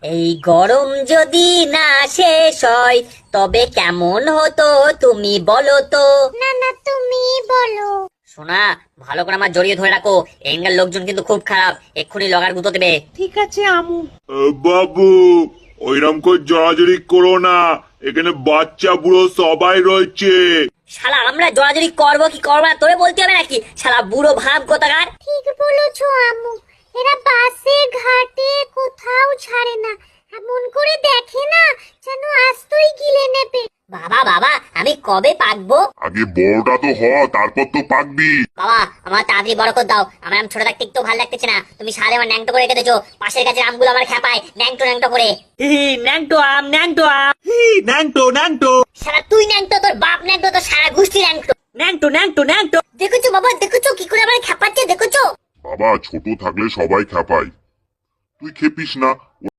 এই গরম যদি না শেষ হয় তবে কেমন হতো তুমি বলো তো। না না, তুমি বলো। শোনা, ভালো করে আমার জড়িয়ে ধরে রাখো, এখানকার লোকজন কিন্তু খুব খারাপ, এক্ষুনি লগার গুঁতো দেবে। ঠিক আছে আমু। বাবু, ওইরকম করে জড়াজড়ি করো না, এখানে বাচ্চা বুড়ো সবাই রয়েছে। শালা আমরা জড়াজড়ি করবো কি করবো না তোরে বলতে হবে নাকি? শালা বুড়ো ভাব কোথাকার। ঠিক বলেছো আম্মু, এরা বাসে ঘাটে কোথাও ছাড়ে না, এমন করে দেখে না যেন আস্তই গিলে নেবে। বাবা বাবা, আমি কবে পাকবো? আগে বড়টা তো হ, তারপর তো পাকবি। বাবা আমার তাড়াতাড়ি বড় করে দাও, আমার আম ছোট থাকতে একটু ভালো লাগতেছে না। তুমি সারাদিন আমার ন্যাংটো করে রেখে দিয়েছো, পাশের গাছের আমগুলো আমার খেপায় ন্যাংটো ন্যাংটো করে। ন্যাংটো আম, ন্যাংটো আম, ন্যাংটো ন্যাংটো সারা তুই ন্যাংটো, তোর বাপ ন্যাংটো, তোর সারা গোষ্ঠী ন্যাংটো। ন্যাংটো ন্যাংটো ন্যাংটো। দেখেছো বাবা, দেখেছো কি করে আমার খেপাচ্ছে, দেখেছো? বাবা, ছোট থাকলে সবাই খেপায়, তুই খেপিস না।